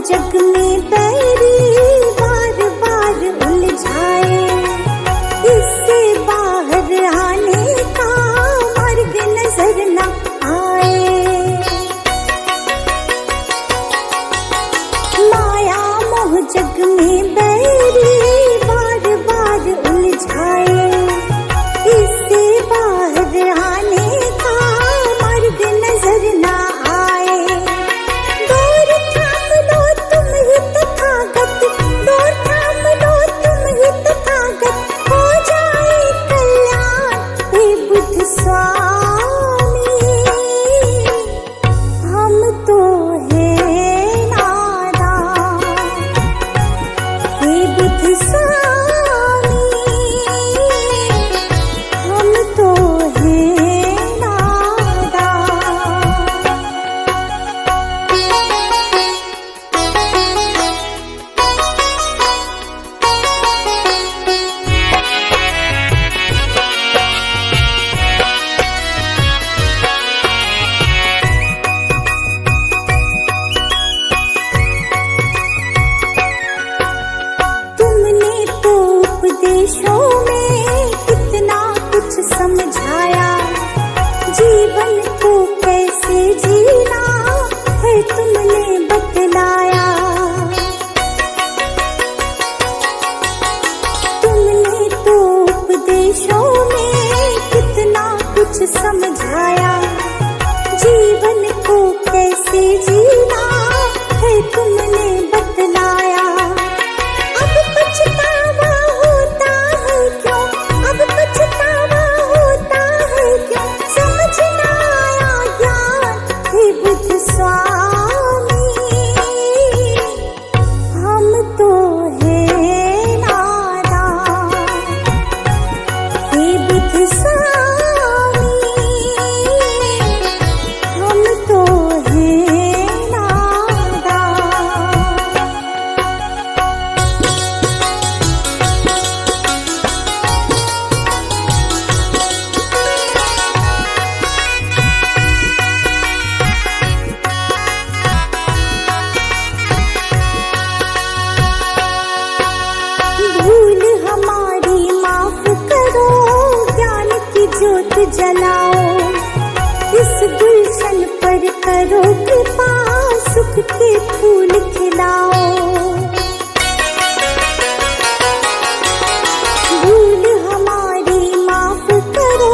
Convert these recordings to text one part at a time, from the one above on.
जग में बैरी बार बार उलझाए, इससे बाहर आने का मार्ग नजर न आए। माया मोह जग में बैरी बार बार उलझाए, इससे बाहर आने का मार्ग नजर न आए। दौर थाम लो तुम ही तथागत, दौर थाम लो तुम ही तथागत, हो जाए कल्याण हे बुद्ध स्वामी। हम तो है नादान हे बुद्ध स्वामी, हम तो है नादान। तुमने तो उपदेशों में कितना कुछ समझाया, जीवन को कैसे जीना है तुमने बतलाया। तुमने तो उपदेशों में कितना कुछ समझाया, जीवन को कैसे जीना है तुमने बतलाया। अब पछतावा होता है क्यों, अब पछतावा होता है क्यों, समझ न आया ज्ञान हे बुद्ध स्वामी। हम तो है नादान हे बुद्ध स्वामी, हम तो है नादान। भूल हमारी माफ करो, ज्ञान की ज्योत जलाओ, इस गुलशन पर करो कृपा, सुख के फूल खिलाओ। भूल हमारी माफ करो,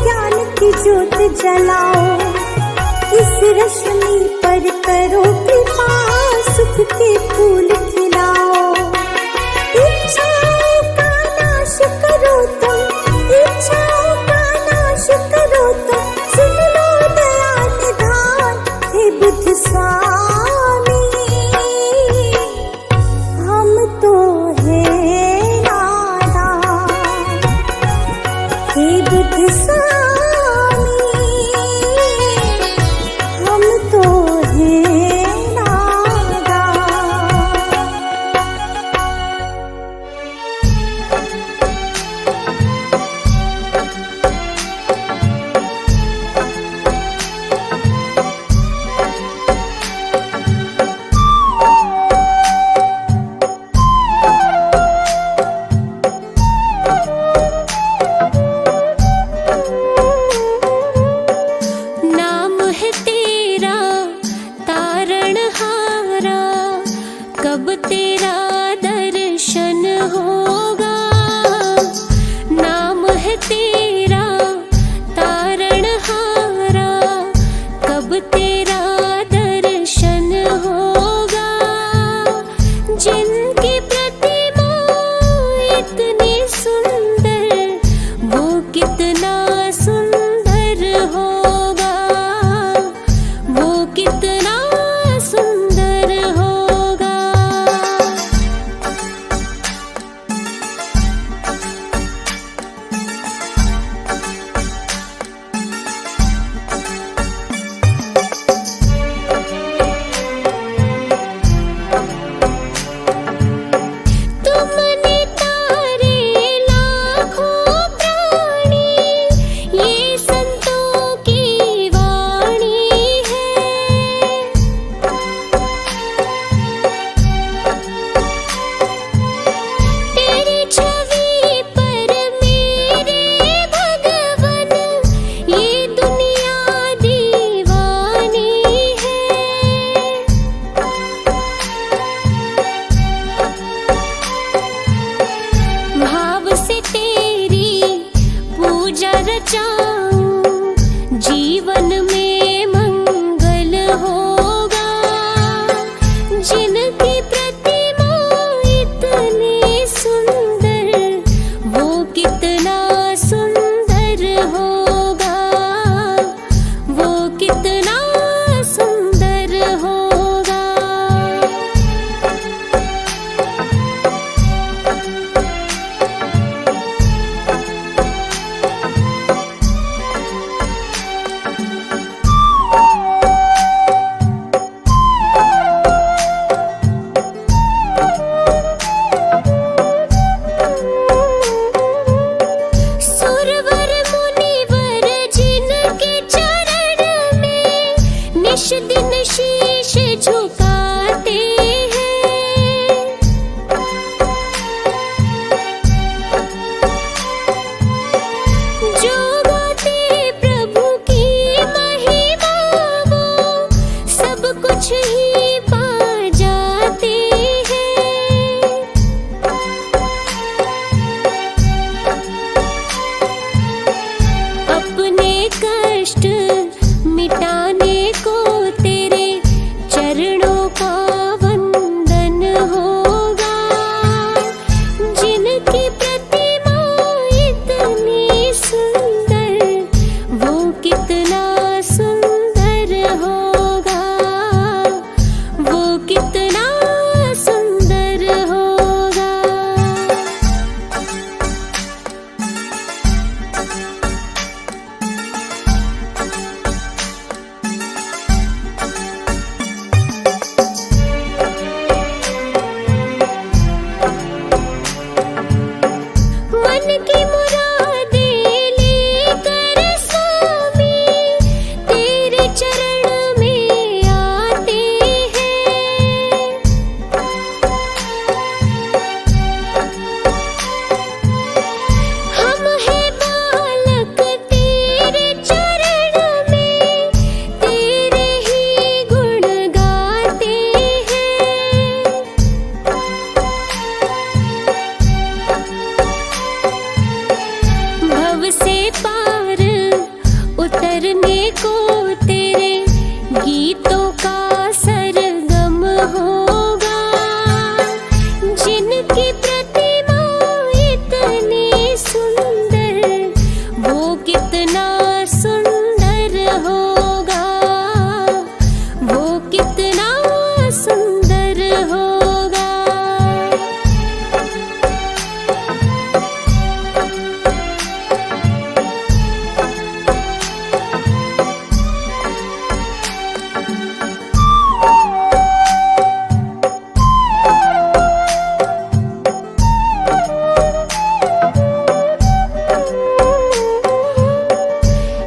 ज्ञान की ज्योत जलाओ, इस रश्मि पर करो कृपा, सुख के फूल खिलाओ। इच्छाओं का नाश करो तुम, इच्छाओं का नाश करो तुम, सुन लो दया निधान हे बुद्ध स्वामी। हम तो है नादान हे बुद्ध स्वामी, हम तो है नादान। नाम है तेरा तारणहारा, कब तेरा दर्शन होगा। नाम है तेरा तारणहारा, कब तेरा दर्शन होगा। जिनकी प्रतिमा इतनी सुंदर, वो कितना सुंदर होगा, वो कितना सुंदर होगा। निश दिन शीश झुकाते हैं। जो गाते प्रभु की महिमा वो सब कुछ ही पा जाते हैं। अपने कष्ट मिटाने को तेरे चरणों का वंदन होगा। जिनकी प्रतिमा इतनी सुंदर वो कितना सुंदर होगा, वो कितना सुंदर होगा। मन की मुरादें लेकर स्वामी तेरे चरण में आते हैं। हम हैं बालक तेरे चरण में तेरे ही गुण गाते हैं। भव से पार उतरने को तेरे गीतों का सरगम होगा। जिनकी प्रतिमा इतनी सुंदर वो कितना सुंदर होगा, वो कितना सुंदर होगा।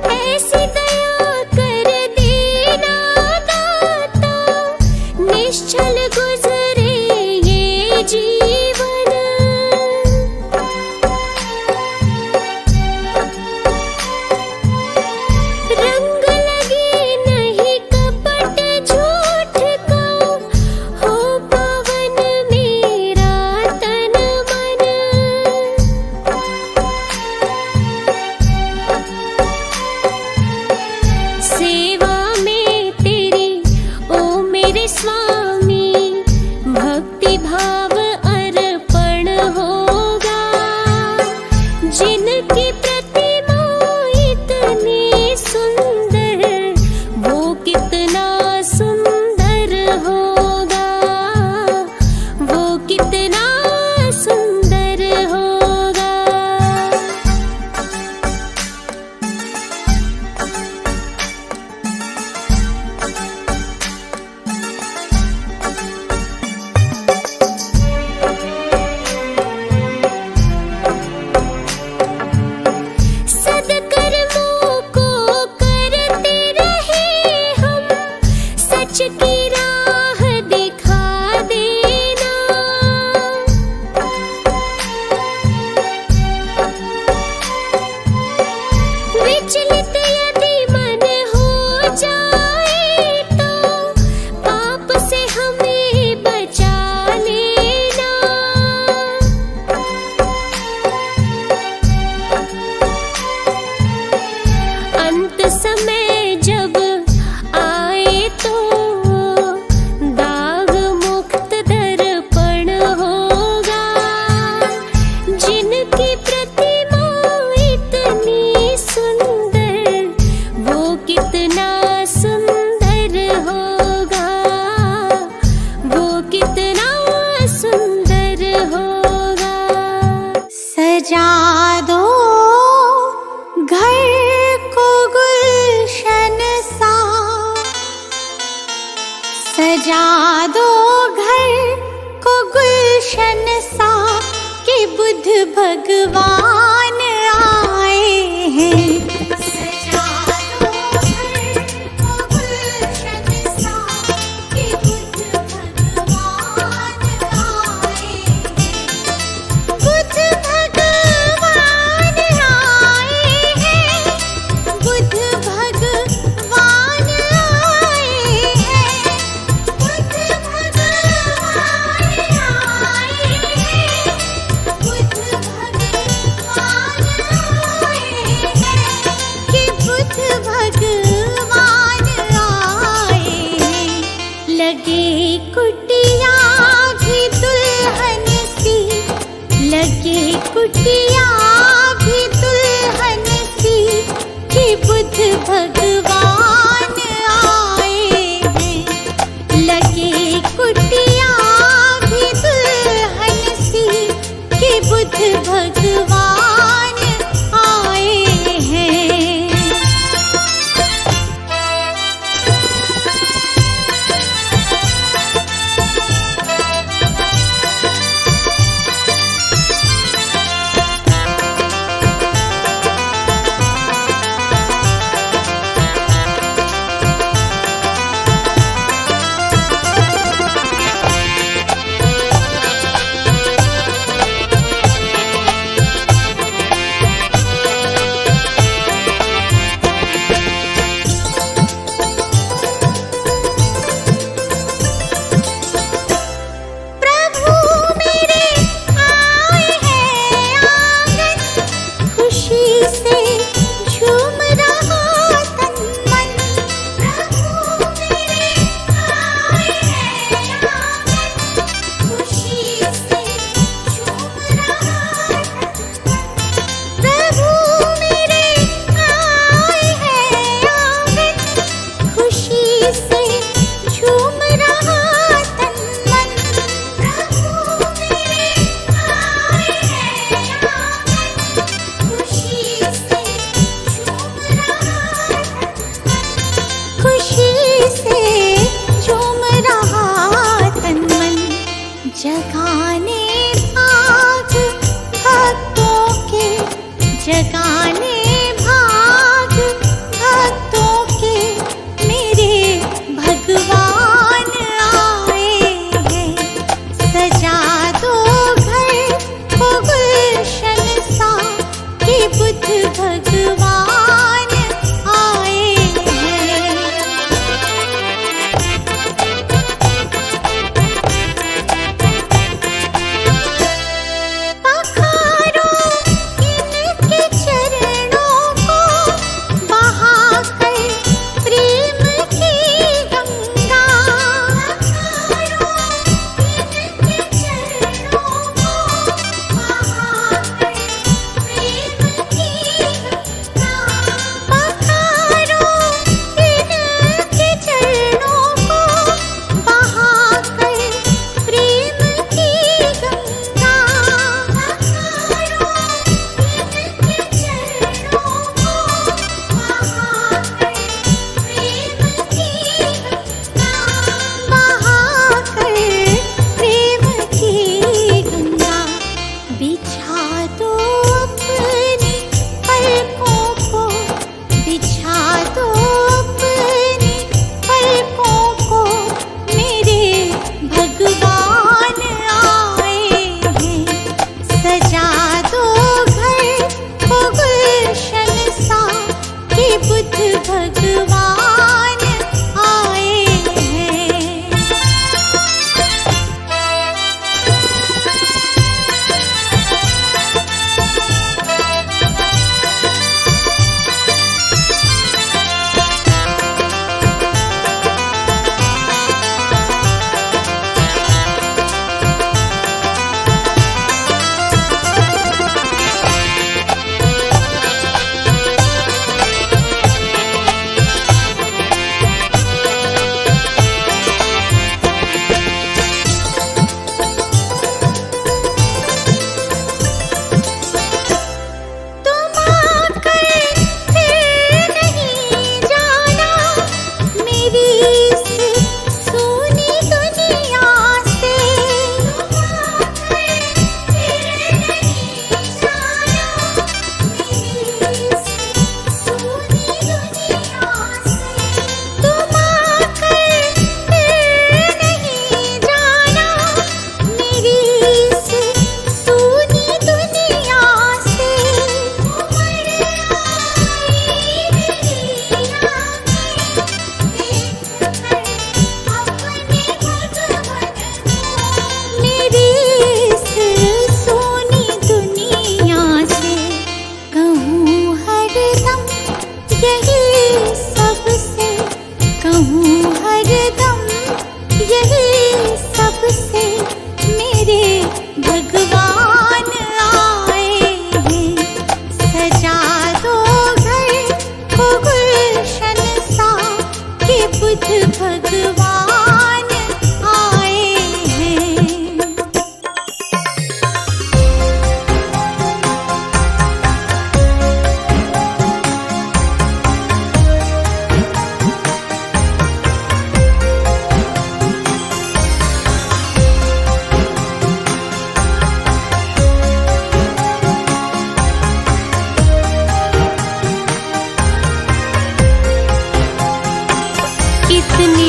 ऐसी दया कर देना दाता निश्चल गुजरे ये जीवन। रंग लगे नहीं कपट झूठ का हो पावन मेरा तन मन। सेवा में तेरी ओ मेरे स्वामी भक्ति भाव अर्पण होगा। जिनकी प्रतिमा इतनी सुंदर वो कितना सुंदर होगा, वो कितना सुंदर होगा। सद्कर्मों को करते रहे हम सच की राह दिखा देना। विचलित यदि मन हो जाए तो पाप से हमें बचा लेना। अंत समय जब आए तो दाग मुक्त दर्पण होगा। जिनकी प्रतिमा इतनी सुंदर वो कितना सुंदर होगा, वो कितना सुंदर होगा। सजा दो घर को गुलशन सा, सजा दो घर को गुलशन सा कि बुद्ध भगवान आए हैं। सजा दो घर को गुलशन लगे कुटिया भी दुल्हन सी, लगे कुटिया भी दुल्हन सी, कि बुद्ध भगवान आए हैं। लगे कुटिया भी दुल्हन सी, कि बुद्ध भगवान आए हैं।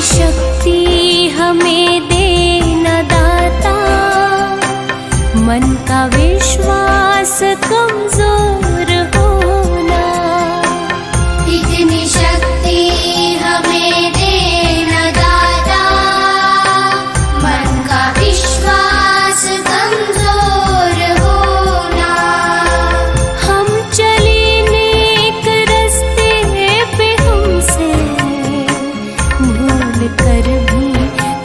शक्ति हमें देना दाता, मन का विश्वास कमजोर होना। इतनी शक्ति हमें देना दाता, मन का विश्वास कमजोर होना। हम चले नेक रास्ते पे, हमसे भूल कर भी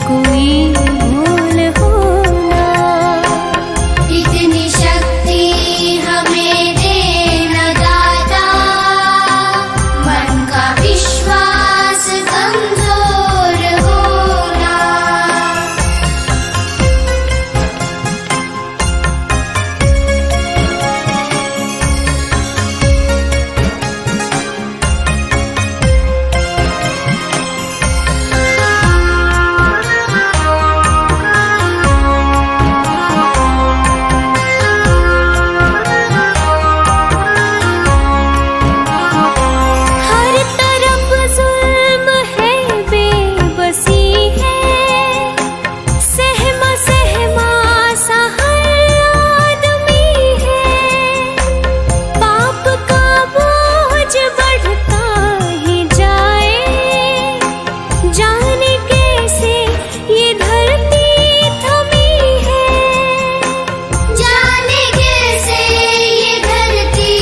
कोई भूल होना। इतनी शक्ति हमें देना दाता, मन का विश्वास कमजोर होना। हर तरफ जुल्म है, बेबसी है, सहमा सहमा सा हर आदमी है। पाप का बोझ बढ़ता ही जाए, जाने कैसे ये धरती थमी है। जाने कैसे ये धरती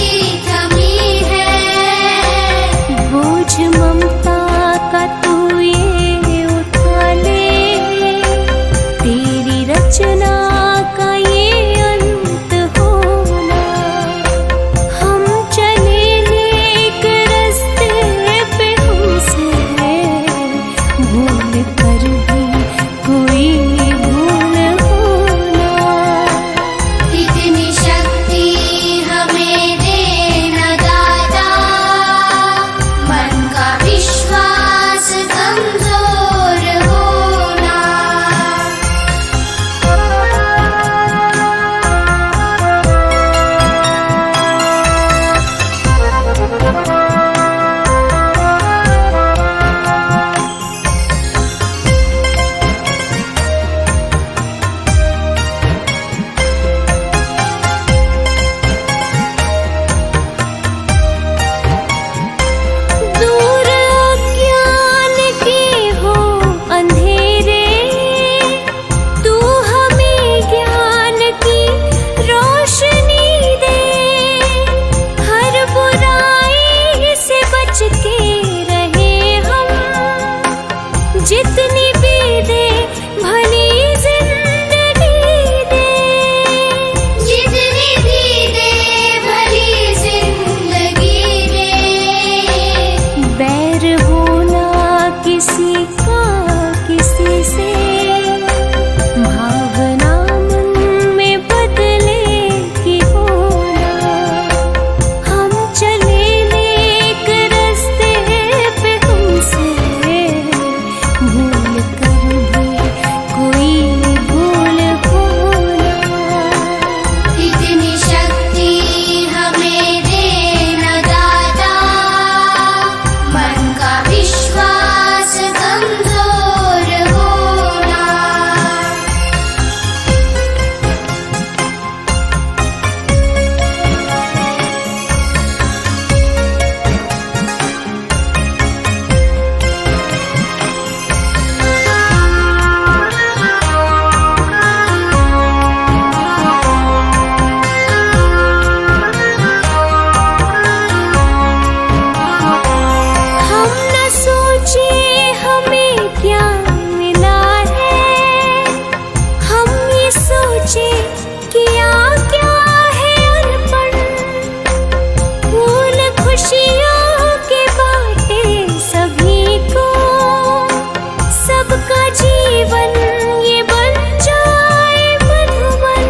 थमी है। बोझ ममता का तू ये उठा ले, तेरी रचना का ये अंत होना। हम चले नेक रास्ते पे, हमसे भूल कर भी कोई भूल होना। इतनी शक्ति हमें देना दाता, मन का विश्वास कमजोर होना। दूर अज्ञान के हो अंधेरे, तू हमें ज्ञान की रोशनी दे। हर बुराई से बच के रहे हम, जितनी भी दे भली जिंदगी दे। जितनी भी दे भली जिंदगी दे। बैर होना किसी का किसी से, भावना मन में बदले की होना। हम चले नेक रास्ते पे, हमसे भूल कर भी कोई भूल होना। इतनी शक्ति हमें देना दाता, मन का विश्वास कमजोर होना। हम न सोचे हमें क्या मिला है, हम ये सोचे किया क्या है अर्पण। फूल खुशियों के बाटे सभी को, सबका जीवन ये बन जाए मधुबन।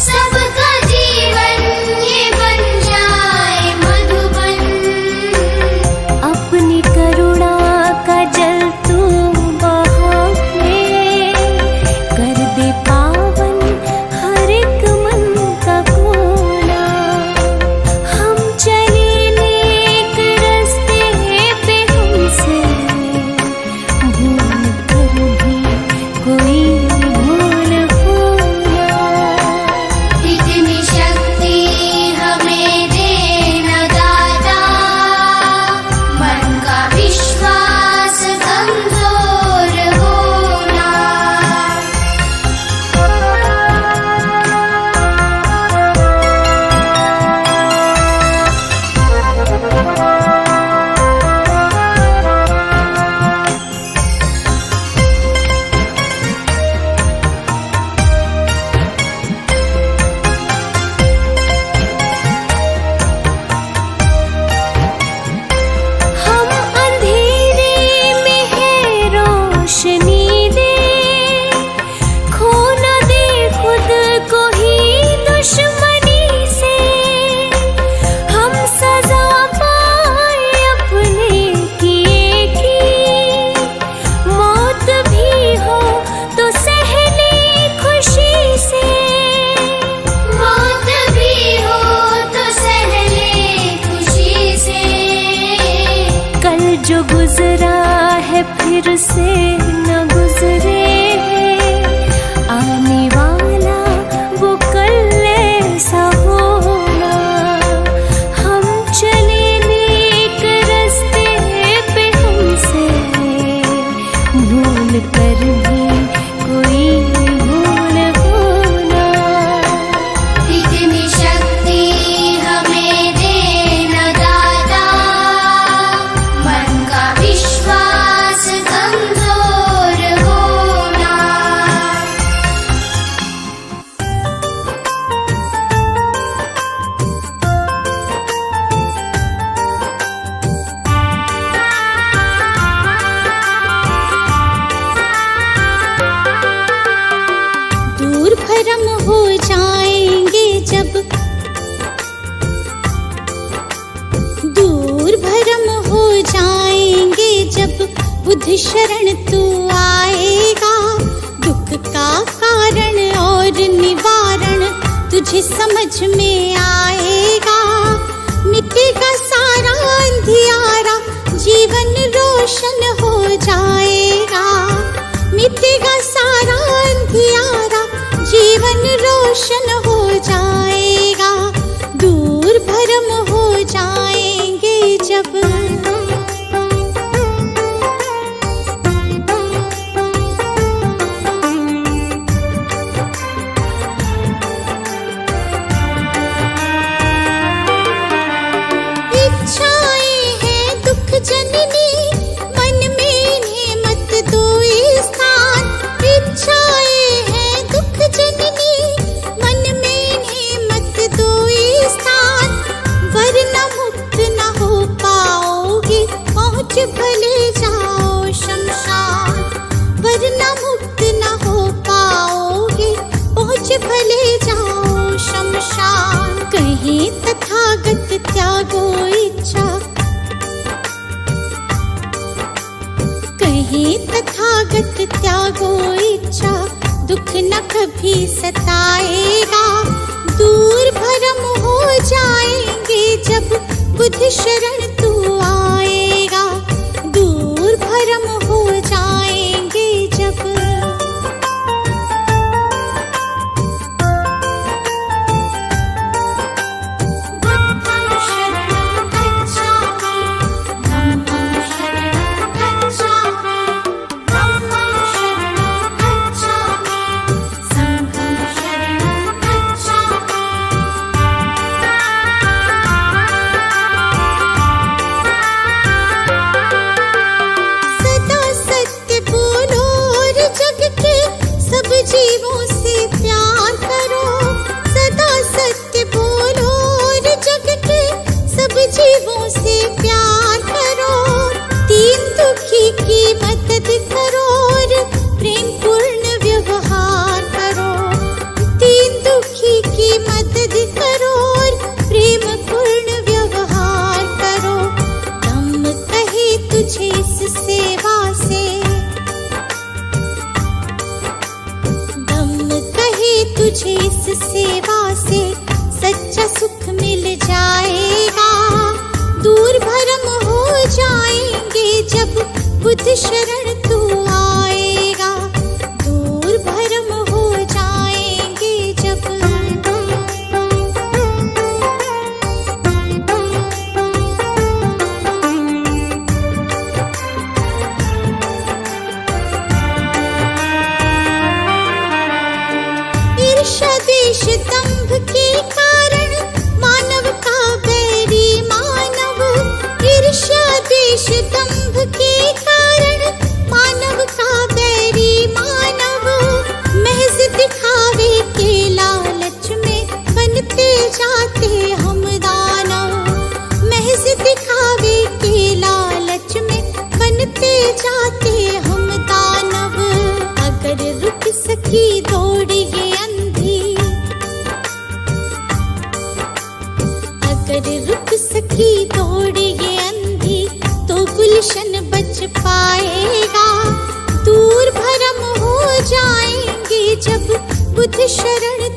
सबका जीवन ये बन जाए मधुबन। अपनी करुणा का जल तू बहा के, कर दे पावन हर एक मन का कोना। हम चले नेक रास्ते पे, हमसे बुद्ध शरण तू आएगा, दुख का कारण और निवारण तुझे समझ में आएगा। मिटेगा सारा अंधियारा, जीवन रोशन हो जाएगा। मिटेगा सारा अंधियारा, जीवन रोशन हो जाएगा। दूर भरम हो जाएंगे जब भले जाओ शमशान, वरना मुक्त न हो पाओगे, पहुँच भले जाओ शमशान। कहीं तथागत त्यागो इच्छा, कहीं तथागत त्यागो इच्छा, दुख न कभी सताएगा। दूर भरम हो जाएंगे जब बुद्ध शरण तू आएगा। दूर भरम हो जाएंगे जब बुद्धं शरणं गच्छामि, धम्मं शरणं गच्छामि, धम्मं शरणं गच्छामि, संघं शरणं गच्छामि। जीवों से प्यार करो, सदा सत्य बोलो और जग के सब जीवों से प्यार करो। दीन दुखी की मदद करो और प्रेम पूर्ण व्यवहार करो। दीन दुखी की मदद करो और प्रेम पूर्ण व्यवहार करो। धम्म कहे तुझे इस सेवा से, तुझे इस सेवा से सच्चा सुख मिल जाएगा। दूर भरम हो जाएंगे जब बुद्ध शरण तू आएगा। दूर भरम हो जाएंगे जब द्वेष दंभ के कारण मानव का बैरी मानव। ईर्ष्या द्वेष दंभ के कारण मानव का बैरी मानव। महज दिखावे के लालच में बनते जाते हम दानव। महज दिखावे के लालच में बनते जाते हम दानव। अगर रुक सकी दौड़ ये अगर रुक सकी दौड़ ये अंधी तो गुलशन बच पाएगा। दूर भरम हो जाएंगे जब बुद्ध शरण